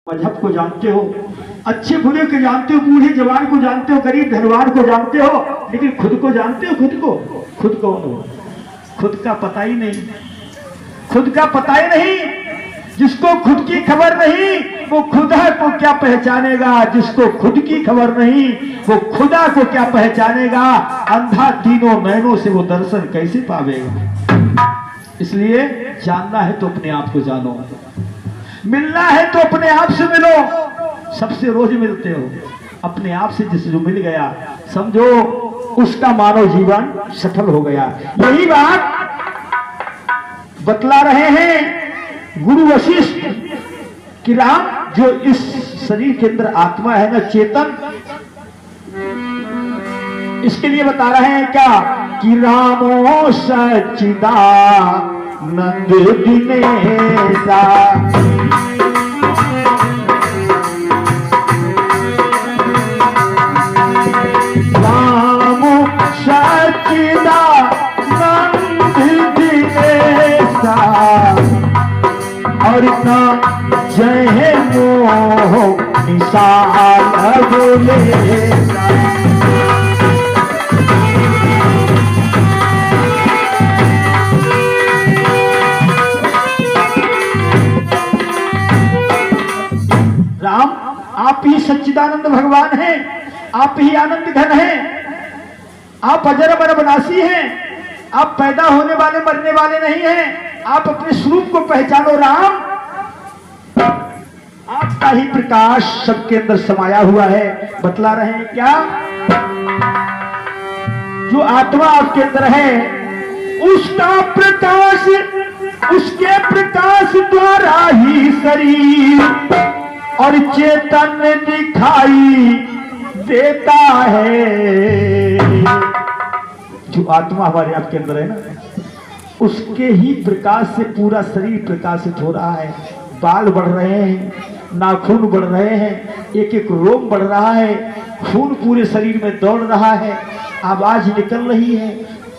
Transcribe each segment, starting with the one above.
मजहब को जानते हो, अच्छे बुरे को जानते हो, बूढ़े जवान को जानते हो, गरीब धनवान को जानते हो, लेकिन खुद को जानते हो? खुद कौन हो? खुद का पता ही नहीं, खुद का पता ही नहीं। जिसको खुद की खबर नहीं वो खुदा को क्या पहचानेगा? जिसको खुद की खबर नहीं वो खुदा को क्या पहचानेगा? अंधा तीनों नैनों से वो दर्शन कैसे पावेगा? इसलिए जानना है तो अपने आप को जानो, मिलना है तो अपने आप से मिलो। सबसे रोज मिलते हो, अपने आप से जिससे जो मिल गया समझो उसका मानव जीवन सफल हो गया। यही बात बतला रहे हैं गुरु वशिष्ठ कि राम जो इस शरीर के अंदर आत्मा है ना, चेतन, इसके लिए बता रहे हैं क्या कि रामो सच्चिदानंद दिनेशा, रामो सच्चिदानंद दिनेशा और इतना जय मोह निशाल बोले। राम आप ही सच्चिदानंद भगवान हैं, आप ही आनंद घन हैं, आप अजर अमर अविनाशी हैं, आप पैदा होने वाले मरने वाले नहीं हैं। आप अपने स्वरूप को पहचानो। राम आपका ही प्रकाश सबके अंदर समाया हुआ है। बतला रहे हैं क्या? जो आत्मा आपके अंदर है उसका प्रकाश, उसके प्रकाश द्वारा ही शरीर और चेतन दिखाई देता है। जो आत्मा हमारे आपके अंदर है ना, उसके ही प्रकाश से पूरा शरीर प्रकाशित हो रहा है। बाल बढ़ रहे हैं, नाखून बढ़ रहे हैं, एक एक रोम बढ़ रहा है, खून पूरे शरीर में दौड़ रहा है, आवाज निकल रही है,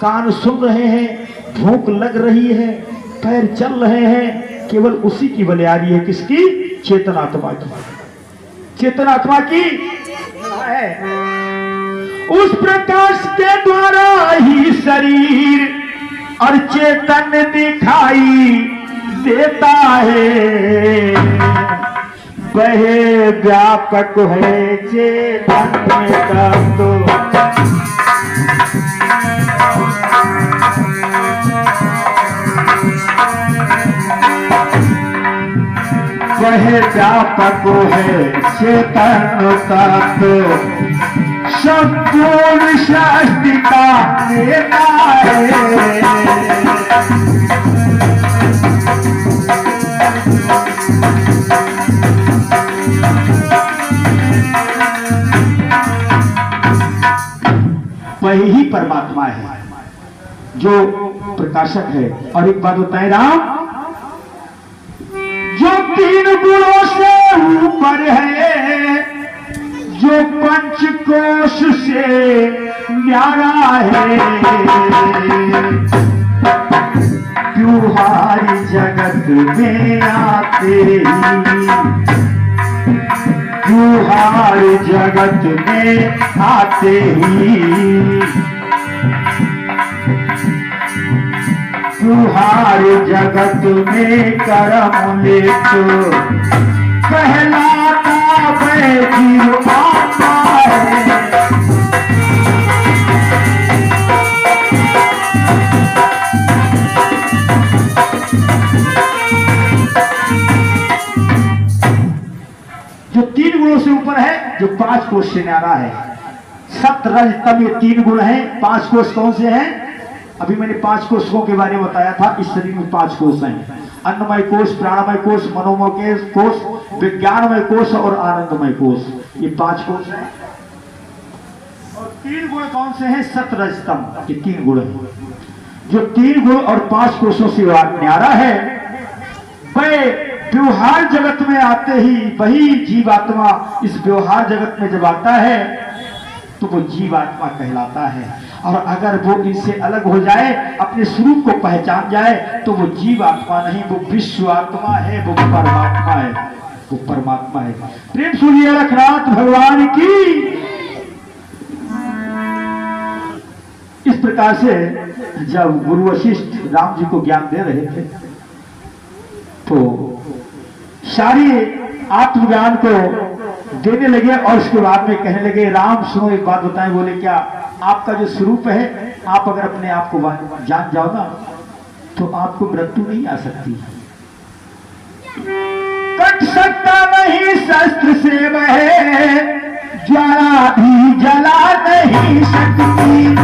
कान सुन रहे हैं, भूख लग रही है, पैर चल रहे हैं। केवल उसी की बलियारी है। किसकी? चेतनात्मा की। चेतनात्मा की है। उस प्रकाश के द्वारा ही शरीर और चेतन दिखाई देता है। वह व्यापक है चेतन का तो वह व्यापक है चेतन का तो संपूर्ण सृष्टि का नेता है। वही ही परमात्मा है जो प्रकाशक है। और एक बात बताए राम, जो तीन गुणों से ऊपर है, जो पंचकोश से न्यारा है, त्योहारी जगत में आते ही, त्योहार जगत में आते ही, त्योहार जगत में करम ले तो कहलाता वैजीव आत्मा है। जो तीन गुणों से ऊपर है, जो पांच कोश से न्यारा है। सत रज तम ये तीन गुण हैं। पांच कोश कौन से हैं? अभी मैंने पांच कोशों के बारे में बताया था। इस शरीर में पांच कोश हैं। अन्नमय कोश, प्राणमय कोश, मनोमय कोश, विज्ञानमय कोश और आनंदमय कोश। ये पांच कोश हैं। और तीन गुण कौन से हैं? सत रज तम, ये तीन गुण हैं। जो तीन गुण और पांच कोशों से न्यारा है, वह व्यवहार जगत में आते ही, वही जीवात्मा इस व्यवहार जगत में जब आता है तो वो जीवात्मा कहलाता है। और अगर वो इनसे अलग हो जाए, अपने स्वरूप को पहचान जाए, तो वो जीवात्मा नहीं, वो विश्व आत्मा है, वो परमात्मा है। वो परमात्मा है। प्रेम सुनिए रखनाथ भगवान की। इस प्रकार से जब गुरु वशिष्ठ राम जी को ज्ञान दे रहे थे तो सारी आत्मज्ञान को देने लगे और उसके बाद में कहने लगे, राम सुनो एक बात बताएं। बोले क्या? आपका जो स्वरूप है, आप अगर अपने आप को जान जाओ ना तो आपको मृत्यु नहीं आ सकती, कट सकता नहीं शस्त्र से वह, ज्वाला भी जला नहीं सकती।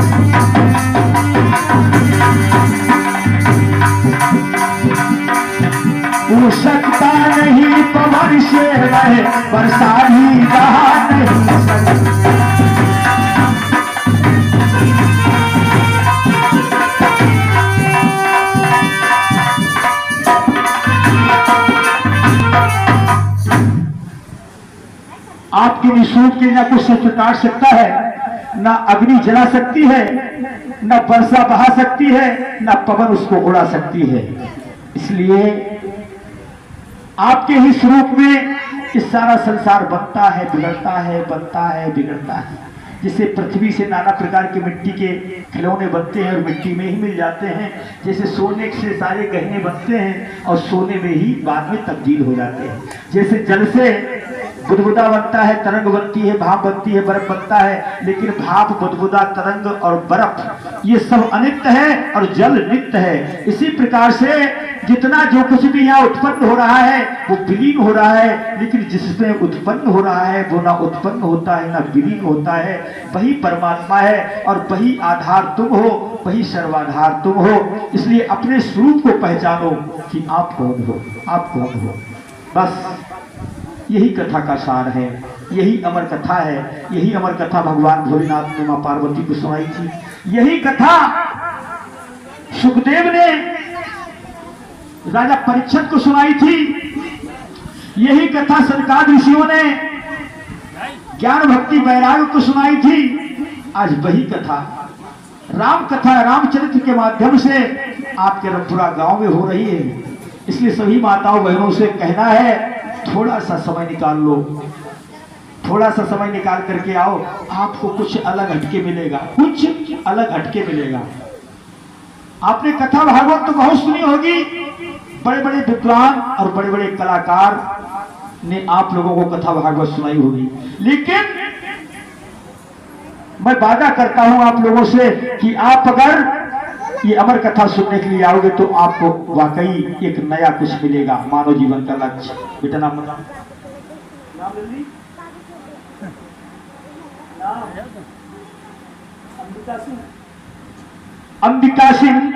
वो सकता नहीं पवन से वह, वर्षा भी बहा नहीं सकती। आपकी निःशुल्क के ना कुछ शस्त्र काट सकता है, ना अग्नि जला सकती है, ना वर्षा बहा सकती है, ना पवन उसको उड़ा सकती है। इसलिए आपके ही स्वरूप में इस सारा संसार बनता है, बिगड़ता है, बनता है, बिगड़ता है। जैसे पृथ्वी से नाना प्रकार के मिट्टी के खिलौने बनते हैं और मिट्टी में ही मिल जाते हैं, जैसे सोने से सारे गहने बनते हैं और सोने में ही बाद में तब्दील हो जाते हैं। जैसे जल से बुदबुदा बनता है, तरंग बनती है, भाप बनती है, बर्फ बनता है, लेकिन भाप, बुदबुदा, तरंग और बर्फ ये सब अनित्य है और जल नित्य है। इसी प्रकार से जितना जो कुछ भी यहाँ उत्पन्न हो रहा है वो विलीन हो रहा है, लेकिन जिसमें उत्पन्न हो रहा है वो ना उत्पन्न होता है ना विलीन होता है। वही परमात्मा है और वही आधार तुम हो, वही सर्वाधार तुम हो। इसलिए अपने स्वरूप को पहचानो कि आप कौन हो, आप कौन हो। बस यही कथा का सार है, यही अमर कथा है। यही अमर कथा भगवान भोलेनाथ ने मां पार्वती को सुनाई थी। यही कथा सुखदेव ने राजा परीक्षित को सुनाई थी। यही कथा सनकादिक ऋषियों ने ज्ञान भक्ति वैराग्य को सुनाई थी। आज वही कथा राम कथा, रामचरित्र के माध्यम से आपके रंगपुरा गांव में हो रही है। इसलिए सभी माताओं बहनों से कहना है, थोड़ा सा समय निकाल लो, थोड़ा सा समय निकाल करके आओ, आपको कुछ अलग हटके मिलेगा, कुछ अलग हटके मिलेगा। आपने कथा भागवत तो बहुत सुनी होगी, बड़े बड़े विद्वान और बड़े बड़े कलाकार ने आप लोगों को कथा भागवत सुनाई होगी, लेकिन मैं वादा करता हूं आप लोगों से कि आप अगर ये अमर कथा सुनने के लिए आओगे तो आपको वाकई एक नया कुछ मिलेगा, मानव जीवन का लक्ष्य। बेटा नाम बताओ। अंबिका सिंह।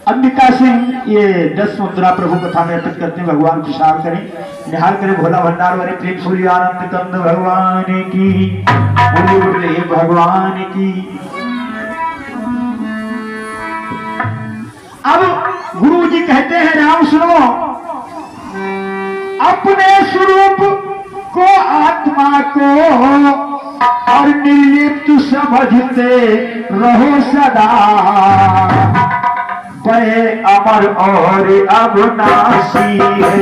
अंबिका सिंह ये 10 मुद्रा प्रभु कथा में अर्पित करते हैं। भगवान खुशहाल करें, निहाल करें, भोला भंडार वाले प्रेम सूर्य आनंद कंद भगवान की, बोले भगवान की। अब गुरु जी कहते हैं, राम सुनो, अपने स्वरूप को, आत्मा को और निर्लिप्त समझते रहो सदा। वह अमर और अविनाशी है,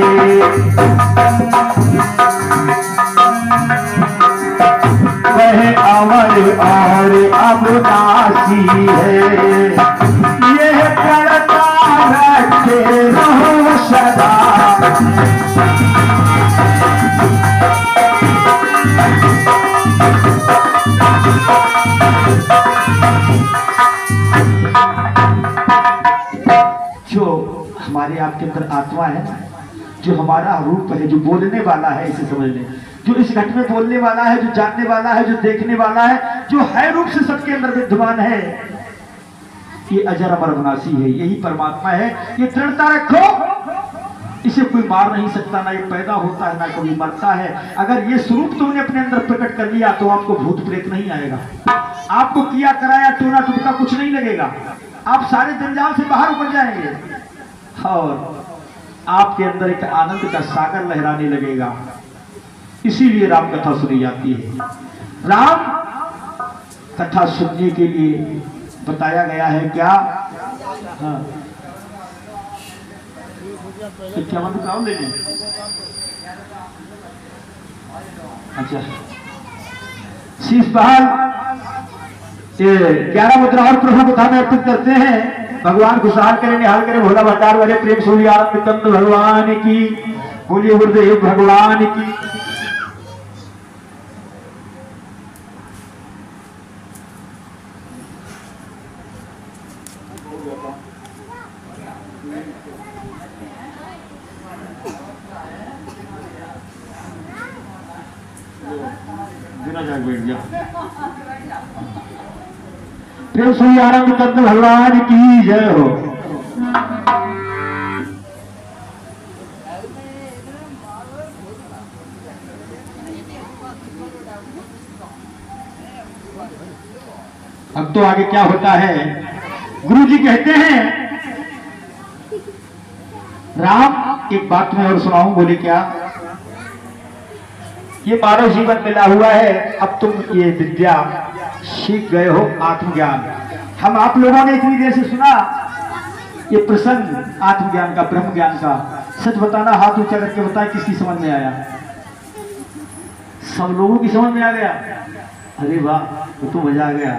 वह अमर और अविनाशी है। यह करता रखे रहो सदा। जो हमारे आपके अंदर आत्मा है, जो हमारा रूप है, जो बोलने वाला है, इसे समझ लें, जो इस घट में बोलने वाला है, जो जानने वाला है, जो देखने वाला है, जो है रूप से सबके अंदर विद्यमान है, ये अजर अमर अविनाशी है, यही परमात्मा है। ये दृढ़ता रखो, इसे कोई मार नहीं सकता, ना ये पैदा होता है ना कभी मरता है। अगर ये स्वरूप तुमने अपने अंदर प्रकट कर लिया तो आपको भूत प्रेत नहीं आएगा, आपको किया कराया टूना टुटका कुछ नहीं लगेगा, आप सारे जंजाल से बाहर उतर जाएंगे और आपके अंदर एक आनंद का सागर लहराने लगेगा। इसीलिए राम कथा सुनी जाती है। राम कथा सुनने के लिए बताया गया है क्या? हाँ, क्या मतलब लेने अच्छा, शीश बहाल 11 मुद्रा और प्रभु को धाम अर्पित करते हैं। भगवान खुशहाल करे, निहाल करे, भोला भंडार वाले प्रेम सूर्य आनंद भगवान की, बोलिए गुरुदेव भगवान की। प्रेम सूर्य आनंद कंद भगवान की जय हो। अब तो आगे क्या होता है, गुरु जी कहते हैं राम एक बात मैं और सुनाऊं, बोले क्या, ये मानव जीवन मिला हुआ है, अब तुम ये विद्या सीख गए हो, आत्मज्ञान। हम आप लोगों ने इतनी देर से सुना ये प्रसंग आत्मज्ञान का, ब्रह्म ज्ञान का। सच बताना, हाथ ऊंचा करके बताए किसकी समझ में आया? सब लोगों की समझ में आ गया? अरे वाह, तो मजा आ गया।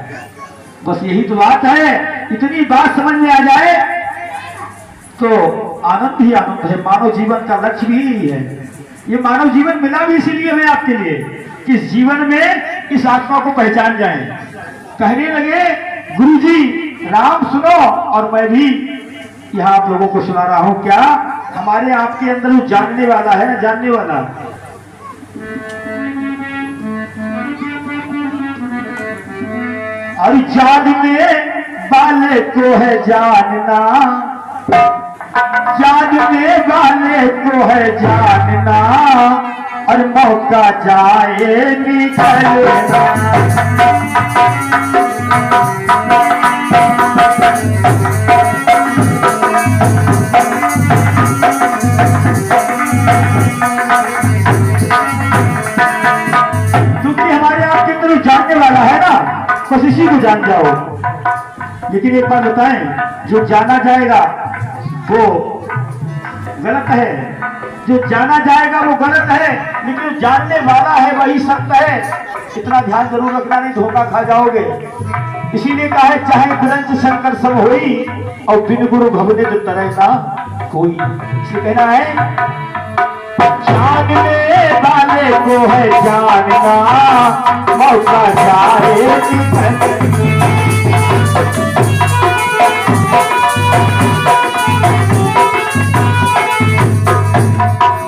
बस यही तो बात है, इतनी बात समझ में आ जाए तो आनंद ही आनंद है। मानव जीवन का लक्ष्य भी यही है। ये मानव जीवन मिला भी इसीलिए हमें आपके लिए कि इस जीवन में इस आत्मा को पहचान जाए। कहने लगे गुरुजी राम सुनो, और मैं भी यहाँ आप लोगों को सुना रहा हूं। क्या हमारे आपके अंदर वो जानने वाला है ना, जानने वाला, और जानने वाले को है जानना, जानने वाले को है जानना, और मौका जाए निकलना। क्योंकि हमारे आपके अंदर जानने वाला है ना, बस इसी को जान जाओ। लेकिन एक बात बताएं, जो जाना जाएगा वो गलत है, जो जाना जाएगा वो गलत है, लेकिन जो जानने वाला है वही सत्य है। इतना ध्यान जरूर रखना, नहीं धोखा खा जाओगे। इसीलिए कहा है चाहे ग्रंथ शंकर सब होई, और बिन गुरु भवने जो तरह ना कोई। इसलिए कहना है जानने वाले को है जानना, मौका जाए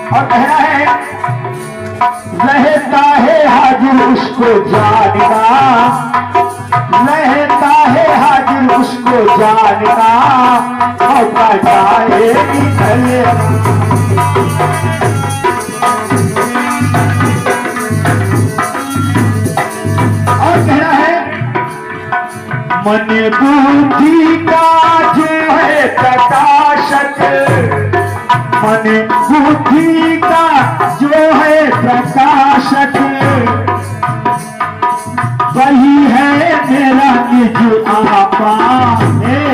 और कहना है रहता है हाजिर उसको जानना, रहता है हाजिर उसको जानना, मौका जाए निकले। और कहना है मन बुद्धि का जो है प्रकाशक, मन बुद्धि का जो है प्रकाशक, वही है मेरा निज आपा है,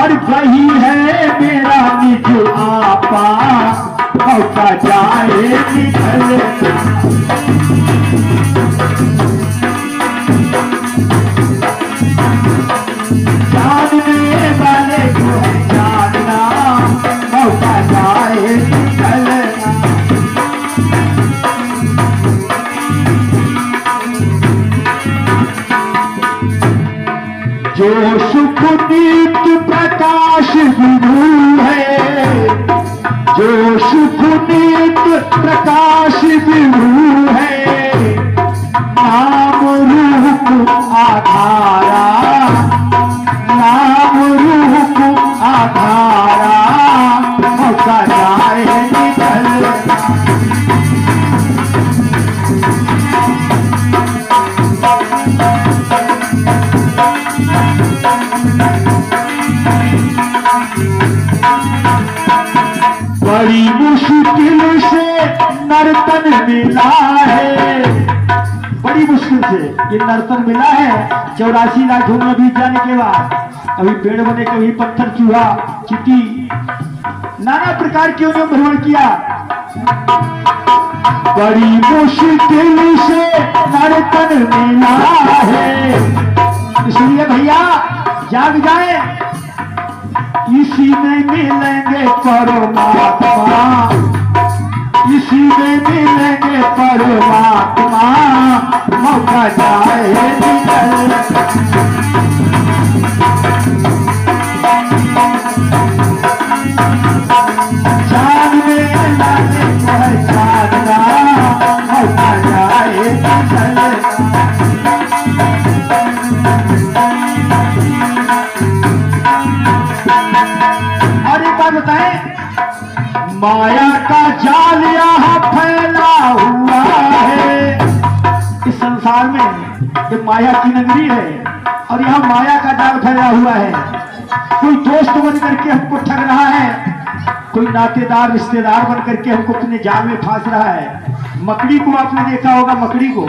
और वही है मेरा निज आपा, मौका जाए निकले। जानने वाले को जानना, मौका जाए निकलना। जो सुख दीप्त प्रकाश विभू है, जो सुख दीप्त प्रकाश विभू है, नाम रूप आधारा, नाम रूप आधारा, मौका जाए निकलना। बड़ी मुश्किल से नर्तन मिला है, बड़ी मुश्किल से ये नर्तन मिला है। 84 लाख घूमना बीत जाने के बाद कभी पेड़ बने, कभी पत्थर, चूहा, चींटी, नाना प्रकार की उन्होंने भ्रमण किया। बड़ी मुश्किल से नर्तन मिला है। इसलिए भैया जाग जाए, इसी में मिलेंगे परमात्मा, इसी में मिलेंगे परमात्मा, मौका जाए निकल। चांद में लाने पहचानना, मौका जाए निकल। और एक बात बताएं, माया का जाल यहाँ फैला हुआ है। इस संसार में ये माया की नगरी है और यहाँ माया का जाल फैला हुआ है। कोई दोस्त बन करके हमको ठग रहा है, कोई नातेदार रिश्तेदार बन करके हमको अपने जाल में फांस रहा है। मकड़ी को आपने देखा होगा, मकड़ी को,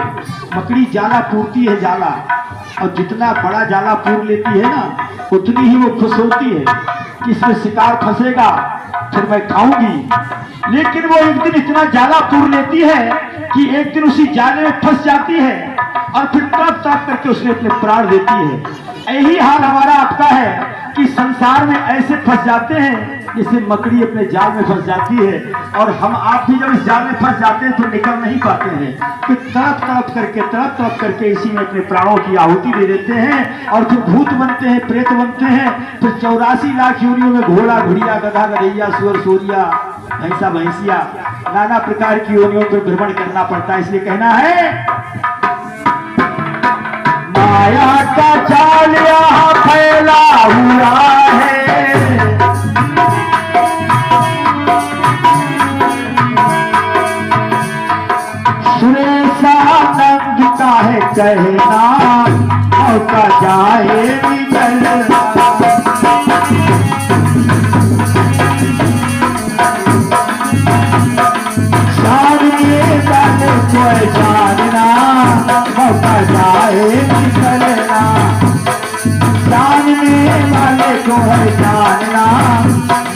मकड़ी जाला पूरती है, जाला, और जितना बड़ा जाला पूर लेती है ना, उतनी ही वो खुश होती है कि इसमें शिकार फंसेगा फिर मैं खाऊंगी। लेकिन वो एक दिन इतना जाला पूर लेती है कि एक दिन उसी जाले में फंस जाती है और फिर तड़प तड़प करके उसने अपने प्राण देती है। यही हाल हमारा आपका है कि संसार में ऐसे फंस जाते हैं जैसे मकड़ी अपने जाल में फंस जाती है। और हम आप भी जब इस जाल में फंस जाते हैं तो निकल नहीं पाते हैं, फिर तड़प तड़प करके इसी में अपने प्राणों की आहुति दे देते हैं और फिर भूत बनते हैं, प्रेत बनते हैं। फिर 84 लाख योनियों में घोड़ा घुड़िया, गधा गधैया, सुअर सूरिया, भैंसा भैंसिया, नाना प्रकार की योनियों पर भ्रमण करना पड़ता है। इसलिए कहना है, माया का जाल यहाँ फैला हुआ है। सुरेशानंद का है कहना, मौका जाए निकलना। सामने वाले को जानना, मौका जाए निकलना। सामने वाले को जानना,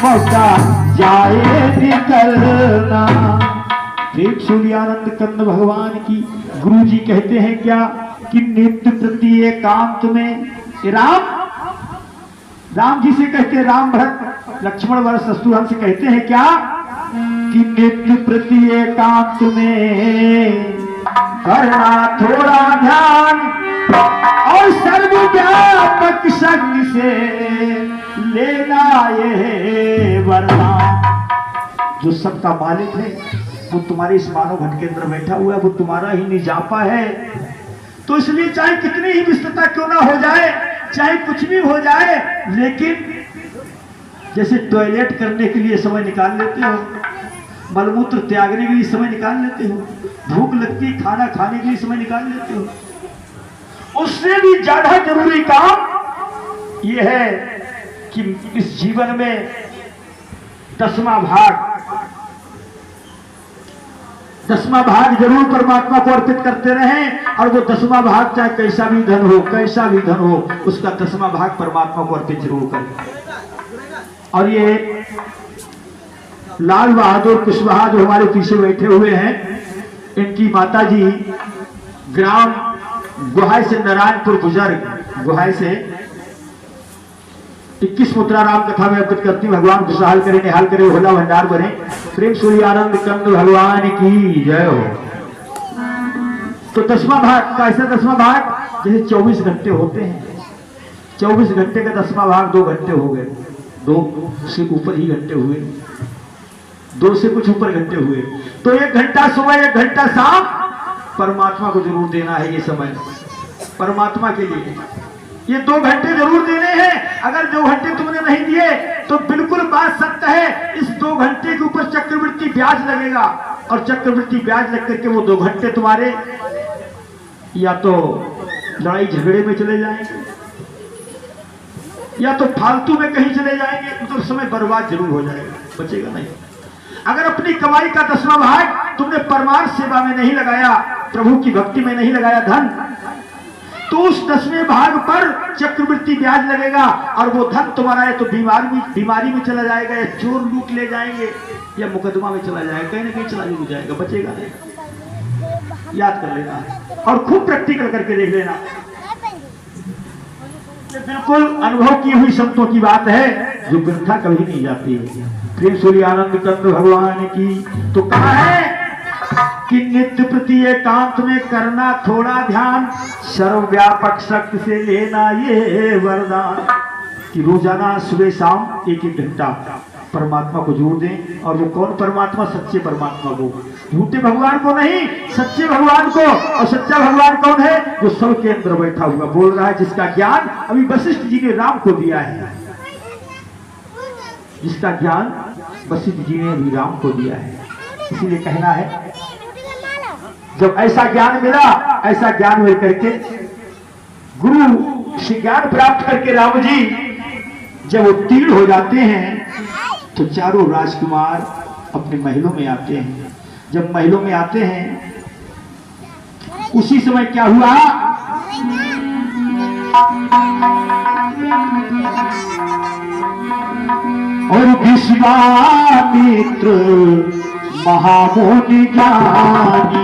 मौका जाए निकलना। प्रेम सूर्यानंद कंद भगवान की गुरु जी कहते हैं क्या कि नित्य प्रति एकांत में राम जी से कहते हैं, राम भरत लक्ष्मण वर शत्रुघ्न से कहते हैं क्या कि नित्य प्रति एकांत में करना थोड़ा ध्यान और सर्वव्यापक शक्ति से लेना ये वरदान। जो सबका मालिक है वो तुम्हारे इस मानव घट के अंदर बैठा हुआ है, वो तुम्हारा ही निजापा है। तो इसलिए चाहे कितनी ही विस्तृतता क्यों ना हो जाए, चाहे कुछ भी हो जाए, लेकिन जैसे टॉयलेट करने के लिए समय निकाल लेते हो, मलमूत्र त्यागने के लिए समय निकाल लेते हो, भूख लगती खाना खाने के लिए समय निकाल लेते हो, उससे भी ज्यादा जरूरी काम यह है कि इस जीवन में 10वां भाग जरूर परमात्मा को अर्पित करते रहें। और वो 10वां भाग चाहे कैसा भी धन हो, उसका 10वां भाग परमात्मा को अर्पित जरूर करें। और ये लाल बहादुर कुशवाहा जो हमारे पीछे बैठे हुए हैं, इनकी माता जी ग्राम गुहाय से नारायणपुर बुजुर्ग गुहाय से 21 मुद्रा राम कथा में अर्पित करती हूँ। भगवान खुशहाल करे, निहाल करे, होला भंडार बने। प्रेम सूर्यानंद कंद भगवान की जय हो। तो 10वां भाग कैसा 10वां भाग, जैसे 24 घंटे होते हैं, 24 घंटे का 10वां भाग 2 घंटे हो गए, 2 से ऊपर ही घंटे हुए, 2 से कुछ ऊपर घंटे हुए। तो 1 घंटा सुबह 1 घंटा शाम परमात्मा को जरूर देना है। ये समय परमात्मा के लिए ये 2 घंटे जरूर देने हैं। अगर 2 घंटे तुमने नहीं दिए तो बिल्कुल बात सत्य है, इस 2 घंटे के ऊपर चक्रवृद्धि ब्याज लगेगा और चक्रवृद्धि ब्याज लग करके वो 2 घंटे तुम्हारे या तो लड़ाई झगड़े में चले जाएंगे या तो फालतू में कहीं चले जाएंगे, तो समय बर्बाद जरूर हो जाएगा, बचेगा नहीं। अगर अपनी कमाई का 10वां भाग तुमने परमार्थ सेवा में नहीं लगाया, प्रभु की भक्ति में नहीं लगाया धन, तो उस 10वें भाग पर चक्रवृद्धि ब्याज लगेगा और वो धन तुम्हारा है तो बीमारी में चला जाएगा, या चोर लूट ले जाएंगे, या मुकदमा में चला जाएगा, कहीं ना कहीं चला जरूर जाएगा, बचेगा नहीं। याद कर लेना और खूब प्रैक्टिकल करके देख लेना। बिल्कुल अनुभव की हुई संतों की बात है जो वृथा कभी नहीं जाती। प्रेम सूर्य आनंद कंद भगवान की। तो कहा है कि नित्य प्रति एकांत में करना थोड़ा ध्यान, सर्वव्यापक शक्ति से लेना ये वरदान कि रोजाना सुबह शाम एक एक घंटा परमात्मा को जोड़ दें। और वो कौन परमात्मा? सच्चे परमात्मा को, झूठे भगवान को नहीं, सच्चे भगवान को। और सच्चा भगवान कौन है? जो सबके अंदर बैठा हुआ बोल रहा है, जिसका ज्ञान अभी वशिष्ठ जी ने राम को दिया है, जिसका ज्ञान वशिष्ठ जी ने अभी राम को दिया है। इसीलिए कहना है जब ऐसा ज्ञान मिला, ऐसा ज्ञान मिल करके गुरु से ज्ञान प्राप्त करके राम जी जब उत्तीर्ण हो जाते हैं तो चारों राजकुमार अपने महलों में आते हैं। जब महलों में आते हैं उसी समय क्या हुआ? और विश्वामित्र महामुनि ज्ञानी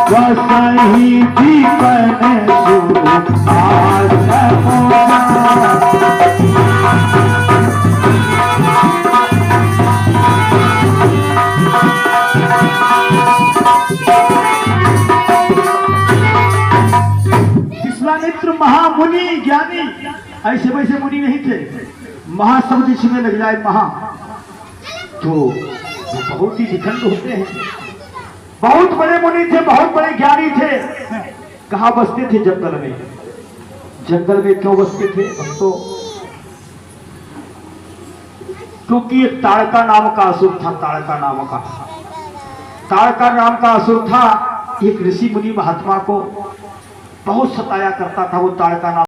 वसही दीपन विश्वामित्र महामुनि ज्ञानी, ऐसे वैसे मुनि नहीं थे। महाशब्द इसमें लग जाए महा तो वो बहुत ही विखंड होते हैं। बहुत बड़े मुनि थे, बहुत बड़े ज्ञानी थे। कहाँ बसते थे? जंगल में। जंगल में क्यों बसते थे? तो क्योंकि एक ताड़का नाम का असुर था। ताड़का नाम का असुर था। एक ऋषि मुनि महात्मा को बहुत सताया करता था। वो ताड़का नाम